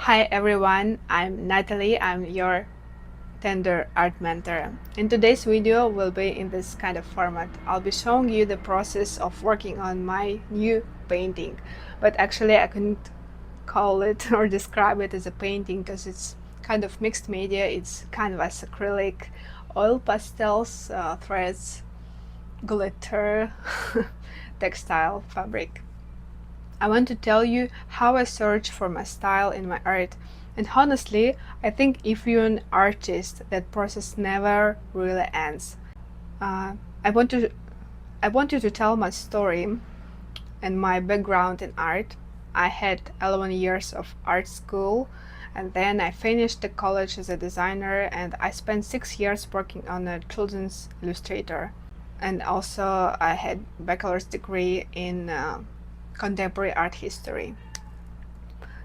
Hi everyone, I'm Natalie. I'm your tender art mentor. In today's video will be in this kind of format. I'll be showing you the process of working on my new painting. But actually I couldn't call it or describe it as a painting because it's kind of mixed media. It's canvas, acrylic, oil pastels, threads, glitter, textile, fabric. I want to tell you how I search for my style in my art. And honestly, I think if you're an artist, that process never really ends. Uh, I want to I want you to tell my story and my background in art. I had 11 years of art school, and then I finished the college as a designer, and I spent 6 years working on a children's illustrator. And also I had bachelor's degree in contemporary art history.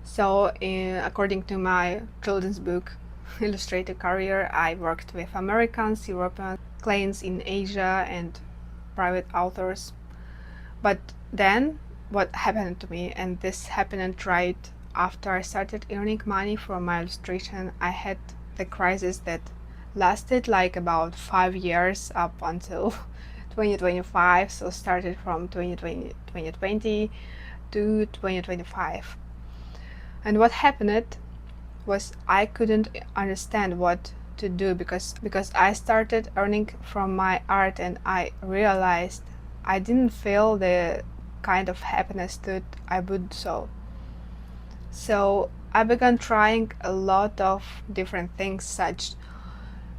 So, according to my children's book illustrator career, I worked with Americans, European clients in Asia, and private authors. But then, what happened to me, and this happened right after I started earning money from my illustration, I had the crisis that lasted like about 5 years up until 2025. So started from 2020 to 2025. And what happened was I couldn't understand what to do because I started earning from my art, and I realized I didn't feel the kind of happiness that I would so I began trying a lot of different things, such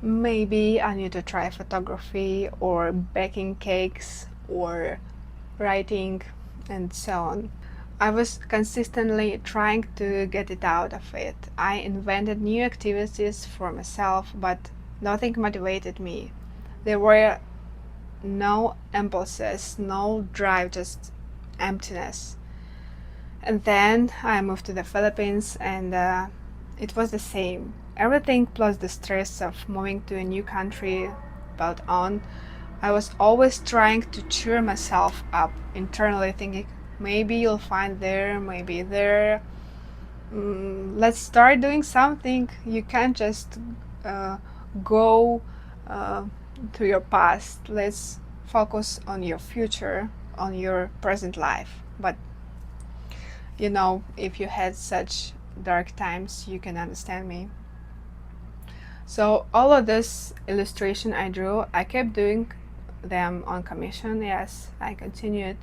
maybe I need to try photography or baking cakes or writing and so on. I was consistently trying to get it out of it. I invented new activities for myself, but nothing motivated me. There were no impulses, no drive, just emptiness. And then I moved to the Philippines, and it was the same. Everything plus the stress of moving to a new country felt on. I was always trying to cheer myself up internally, thinking maybe you'll find there, maybe there. Let's start doing something. You can't just uh, go uh, to your past. Let's focus on your future, on your present life. But if you had such dark times, you can understand me. So all of this illustration I drew, I kept doing them on commission. Yes, I continued.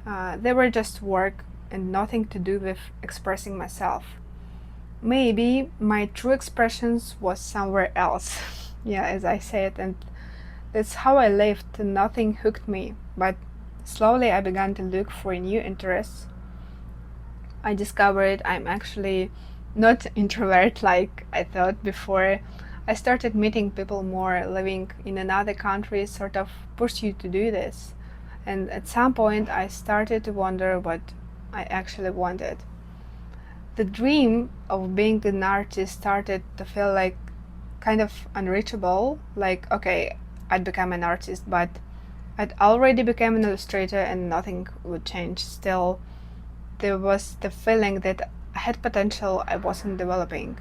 They were just work and nothing to do with expressing myself. Maybe my true expressions was somewhere else. Yeah, as I said, and that's how I lived. Nothing hooked me, but slowly I began to look for new interests. I discovered I'm actually not introvert like I thought before. I started meeting people more, living in another country sort of pushed you to do this. And at some point I started to wonder what I actually wanted. The dream of being an artist started to feel like kind of unreachable. Like, okay, I'd become an artist, but I'd already become an illustrator and nothing would change. Still, there was the feeling that I had potential I wasn't developing.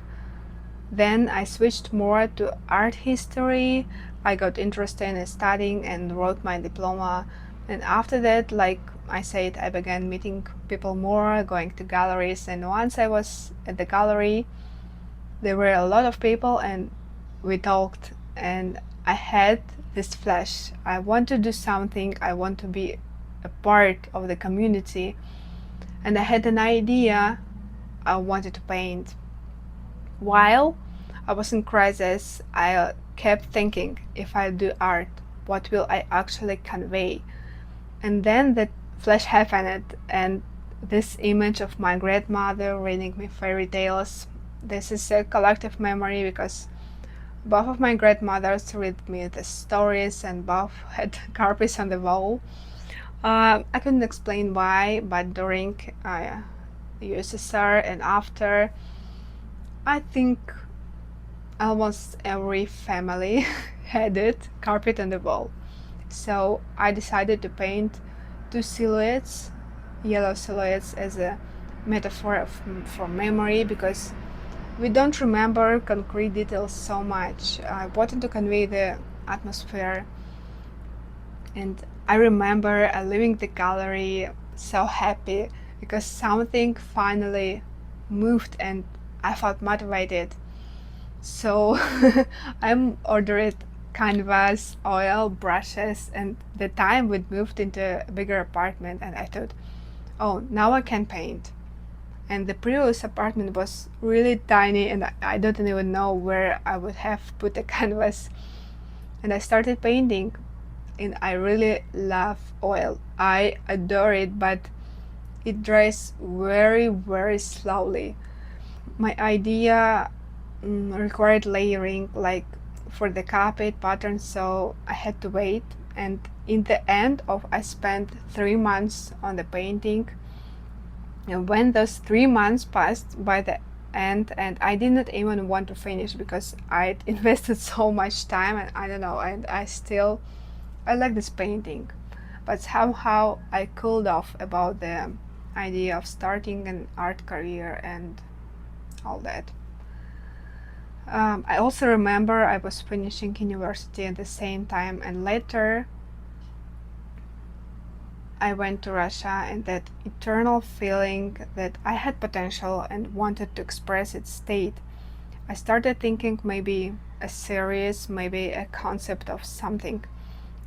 Then I switched more to art history. I got interested in studying and wrote my diploma. And after that, like I said, I began meeting people more, going to galleries. And once I was at the gallery, there were a lot of people and we talked. And I had this flash. I want to do something. I want to be a part of the community. And I had an idea. I wanted to paint. While I was in crisis, I kept thinking, if I do art, what will I actually convey? And then that flash happened, and this image of my grandmother reading me fairy tales. This is a collective memory because both of my grandmothers read me the stories and both had carpets on the wall. I couldn't explain why, but during USSR and after, I think almost every family had it, carpet on the wall. So I decided to paint two silhouettes, yellow silhouettes, as a metaphor for memory, because we don't remember concrete details so much. I wanted to convey the atmosphere, and I remember leaving the gallery so happy because something finally moved and I felt motivated. So I ordered canvas, oil, brushes, and the time we moved into a bigger apartment, and I thought, oh, now I can paint. And the previous apartment was really tiny, and I don't even know where I would have put the canvas. And I started painting, and I really love oil. I adore it, but it dries very, very slowly. My idea required layering, like for the carpet pattern, so I had to wait. And in the end of, I spent 3 months on the painting. And when those 3 months passed by the end, and I didn't even want to finish because I'd invested so much time, and I don't know, and I like this painting, but somehow I cooled off about the idea of starting an art career and all that. I also remember I was finishing university at the same time, and later I went to Russia, and that eternal feeling that I had potential and wanted to express it stayed. I started thinking maybe a series, maybe a concept of something.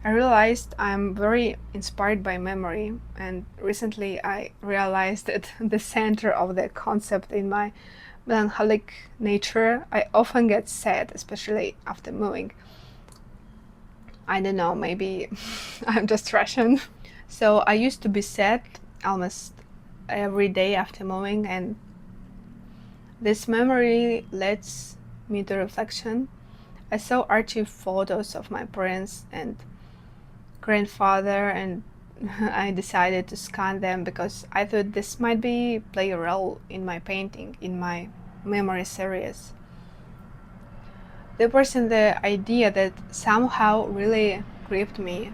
I realized I'm very inspired by memory, and recently I realized that the center of the concept in my melancholic nature, I often get sad, especially after moving. I don't know, maybe I'm just Russian. So I used to be sad almost every day after moving, and this memory leads me to reflection. I saw archive photos of my parents and grandfather, and I decided to scan them because I thought this might play a role in my painting, in my memory series. There was the idea that somehow really gripped me.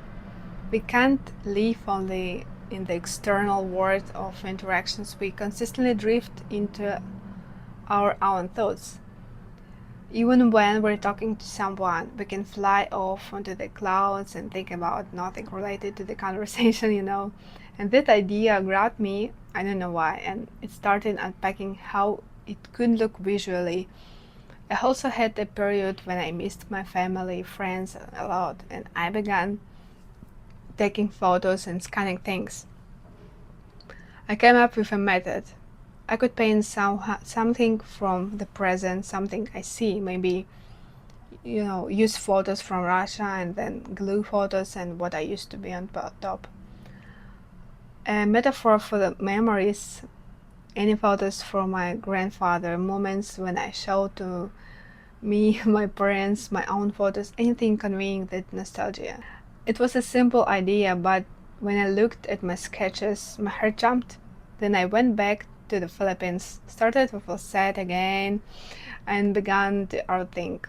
We can't live only in the external world of interactions. We consistently drift into our own thoughts. Even when we're talking to someone, we can fly off onto the clouds and think about nothing related to the conversation, And that idea grabbed me, I don't know why, and it started unpacking how it could look visually. I also had a period when I missed my family, friends a lot, and I began taking photos and scanning things. I came up with a method. I could paint something from the present, something I see, maybe, use photos from Russia and then glue photos and what I used to be on top. A metaphor for the memories, any photos from my grandfather, moments when I showed to me, my parents, my own photos, anything conveying that nostalgia. It was a simple idea, but when I looked at my sketches, my heart jumped. Then I went back to the Philippines, started with a set again, and began to overthink.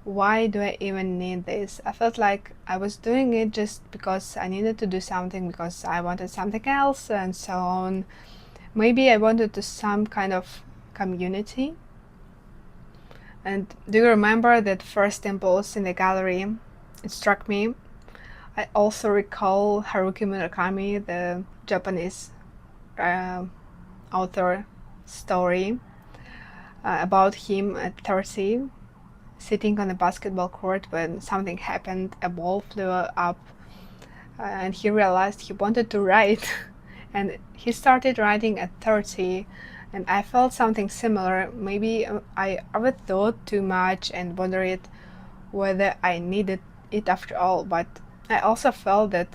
Why do I even need this? I felt like I was doing it just because I needed to do something, because I wanted something else, and so on. Maybe I wanted to some kind of community. And do you remember that first impulse in the gallery? It struck me. I also recall Haruki Murakami, the Japanese author story about him at 30, sitting on a basketball court when something happened, a ball flew up, and he realized he wanted to write. And he started writing at 30, and I felt something similar. Maybe I overthought too much and wondered whether I needed it after all, but I also felt that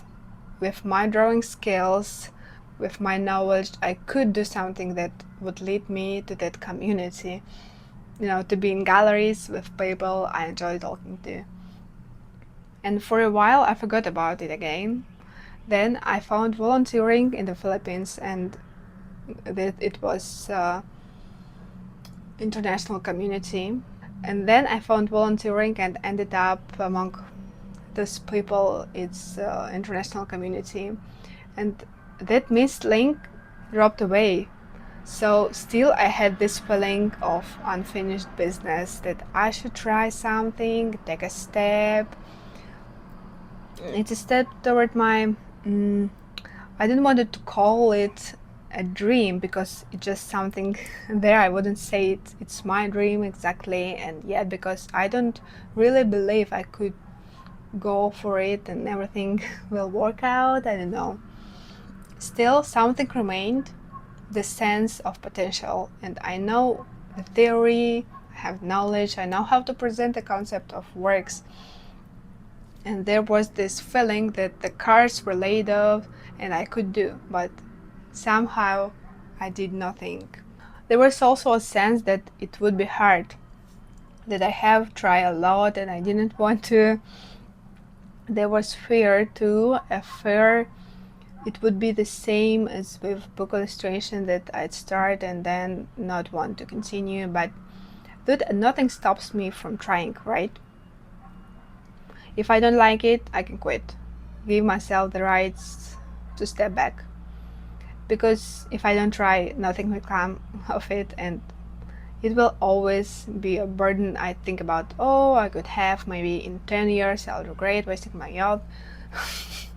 with my drawing skills, with my knowledge, I could do something that would lead me to that community. To be in galleries with people I enjoy talking to. And for a while I forgot about it again. Then I found volunteering in the Philippines, and that it was international community. And then I found volunteering and ended up among those people. It's international community, and that missed link dropped away. So still I had this feeling of unfinished business, that I should try something, take a step. It's a step toward my I didn't want to call it a dream, because it's just something there. I wouldn't say it's my dream exactly, and yet because I don't really believe I could go for it and everything will work out. I don't know. Still, something remained, the sense of potential, and I know the theory, I have knowledge, I know how to present the concept of works. And there was this feeling that the cards were laid out and I could do, but somehow I did nothing. There was also a sense that it would be hard, that I have tried a lot and I didn't want to. There was fear too, a fear it would be the same as with book illustration, that I'd start and then not want to continue, but nothing stops me from trying, right? If I don't like it, I can quit. Give myself the rights to step back. Because if I don't try, nothing will come of it, and it will always be a burden. I think about, oh, I could have maybe in 10 years, I'll regret wasting my youth.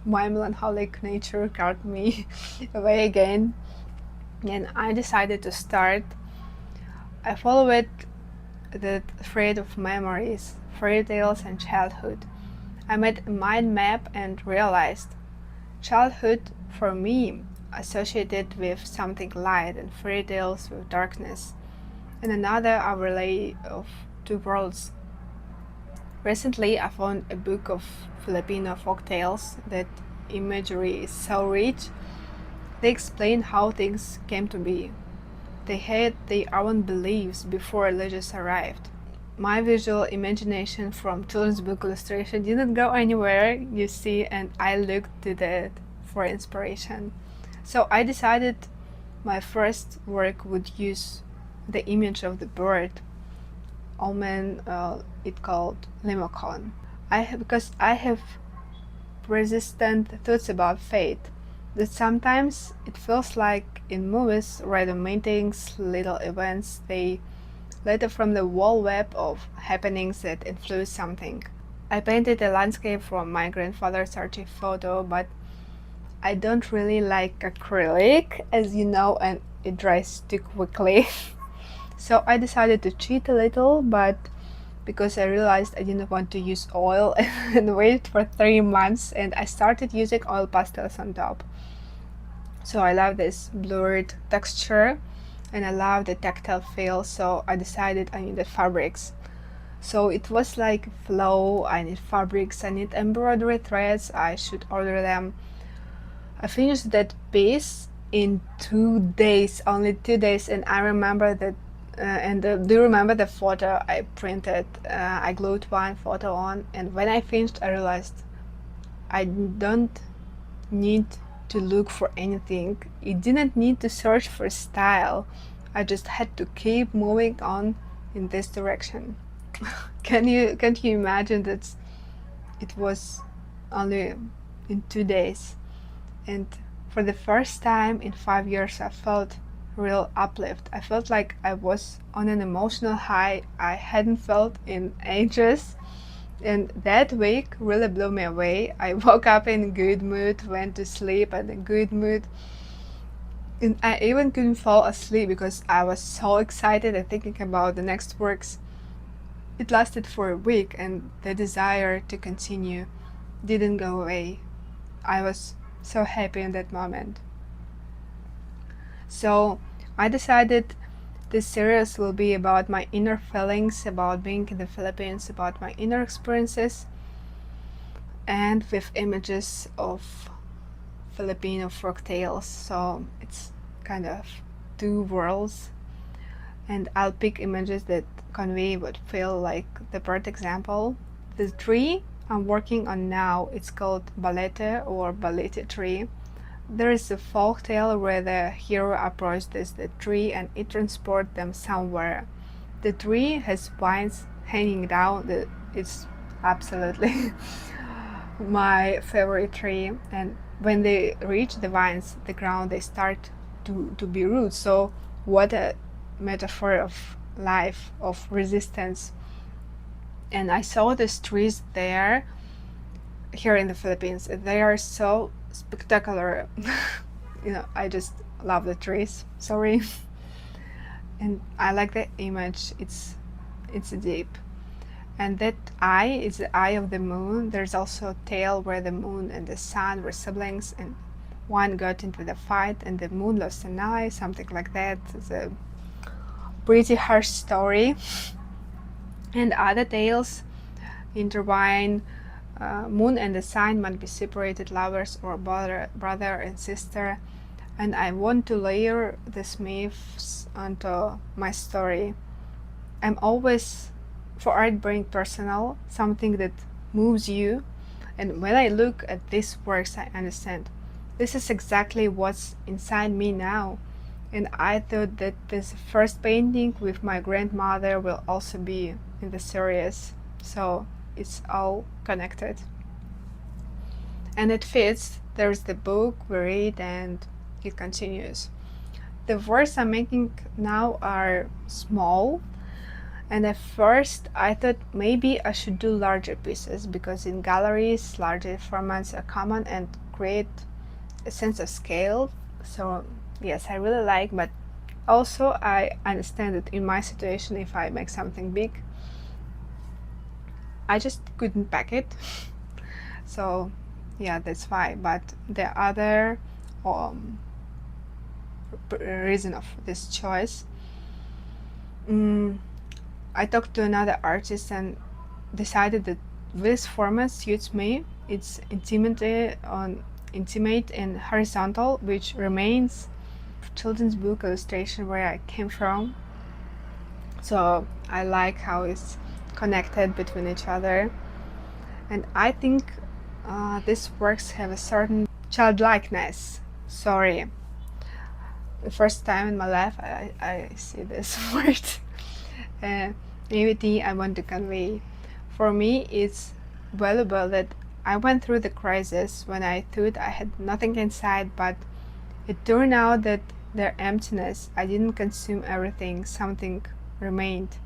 My melancholic nature called me away again, and I decided to start. I followed the thread of memories, fairy tales, and childhood. I made a mind map and realized childhood for me associated with something light and fairy tales with darkness, and another overlay of two worlds. Recently, I found a book of Filipino folktales that imagery is so rich. They explain how things came to be. They had their own beliefs before religious arrived. My visual imagination from children's book illustration didn't go anywhere, you see, and I looked to that for inspiration. So I decided my first work would use the image of the bird, Omen, it called Limocon. Because I have persistent thoughts about fate, that sometimes it feels like in movies, random meetings, little events, they later from the whole web of happenings that influence something. I painted a landscape from my grandfather's archive photo, but I don't really like acrylic, as you know, and it dries too quickly. So I decided to cheat a little, but because I realized I didn't want to use oil and wait for 3 months, and I started using oil pastels on top. So I love this blurred texture and I love the tactile feel, so I decided I needed fabrics. So it was like flow, I need fabrics, I need embroidery threads, I should order them. I finished that piece in 2 days, only 2 days, and I remember that do you remember the photo I printed? I glued one photo on, and when I finished I realized I don't need to look for anything. It didn't need to search for style. I just had to keep moving on in this direction. Can't you imagine that it was only in 2 days, and for the first time in 5 years I felt real uplift. I felt like I was on an emotional high I hadn't felt in ages. And that week really blew me away. I woke up in a good mood, went to sleep in a good mood, and I even couldn't fall asleep because I was so excited and thinking about the next works. It lasted for a week, and the desire to continue didn't go away. I was so happy in that moment. So I decided this series will be about my inner feelings, about being in the Philippines, about my inner experiences, and with images of Filipino folk tales. So it's kind of two worlds, and I'll pick images that convey what feel like the bird example. The tree I'm working on now, it's called Balete or Balete tree. There is a folk tale where the hero approaches the tree and it transports them somewhere. The tree has vines hanging down. It's absolutely my favorite tree. And when they reach the vines, the ground, they start to be roots. So what a metaphor of life, of resistance. And I saw these trees there, here in the Philippines. They are so spectacular. I just love the trees. Sorry. And I like the image. It's deep. And that eye is the eye of the moon. There's also a tale where the moon and the sun were siblings, and one got into the fight and the moon lost an eye, something like that. It's a pretty harsh story. And other tales intertwine. Moon and the sun might be separated lovers or brother and sister. And I want to layer these myths onto my story. I'm always, for art, being personal, something that moves you. And when I look at these works, I understand this is exactly what's inside me now. And I thought that this first painting with my grandmother will also be in the series. So it's all connected. And it fits. There's the book we read and it continues. The works I'm making now are small, and at first I thought maybe I should do larger pieces because in galleries larger formats are common and create a sense of scale. So yes, I really like, but also I understand that in my situation, if I make something big, I just couldn't pack it. So yeah, that's why. But the other reason of this choice, I talked to another artist and decided that this format suits me. It's intimate and horizontal, which remains children's book illustration where I came from. So I like how it's connected between each other, and I think these works have a certain childlikeness. Sorry, the first time in my life I see this word. Naivety I want to convey. For me, it's valuable that I went through the crisis when I thought I had nothing inside, but it turned out that their emptiness, I didn't consume everything, something remained.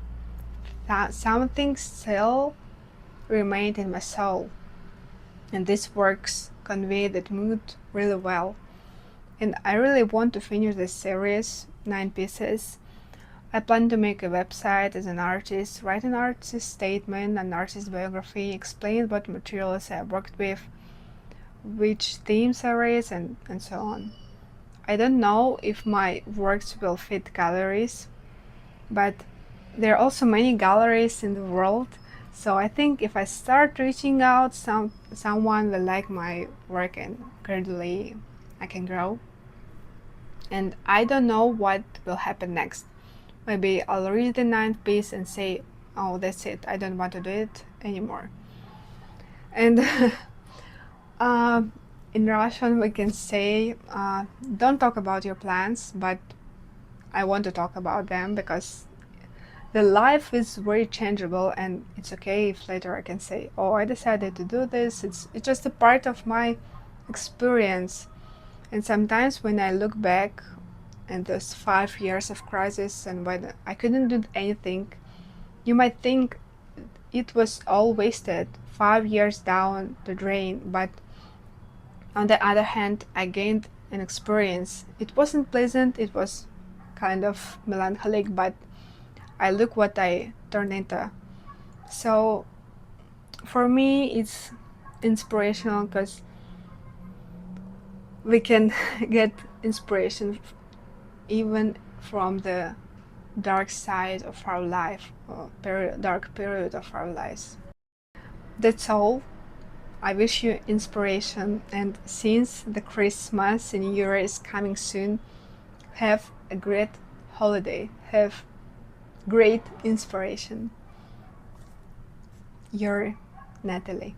Something still remained in my soul. And these works convey that mood really well. And I really want to finish this series, 9 pieces. I plan to make a website as an artist, write an artist statement, an artist biography, explain what materials I worked with, which themes I raised, and so on. I don't know if my works will fit galleries, but there are also many galleries in the world, so I think if I start reaching out, someone will like my work and gradually I can grow. And I don't know what will happen next. Maybe I'll read the 9th piece and say, oh, that's it, I don't want to do it anymore. And in Russian we can say, don't talk about your plans, but I want to talk about them because the life is very changeable, and it's okay if later I can say, oh, I decided to do this. It's just a part of my experience. And sometimes when I look back and those 5 years of crisis and when I couldn't do anything, you might think it was all wasted, 5 years down the drain. But on the other hand, I gained an experience. It wasn't pleasant, it was kind of melancholic, but I look what I turned into. So for me it's inspirational because we can get inspiration even from the dark side of our life or dark period of our lives. That's all. I wish you inspiration, and since the Christmas and New Year is coming soon, have a great holiday, have great inspiration. Your Natalie.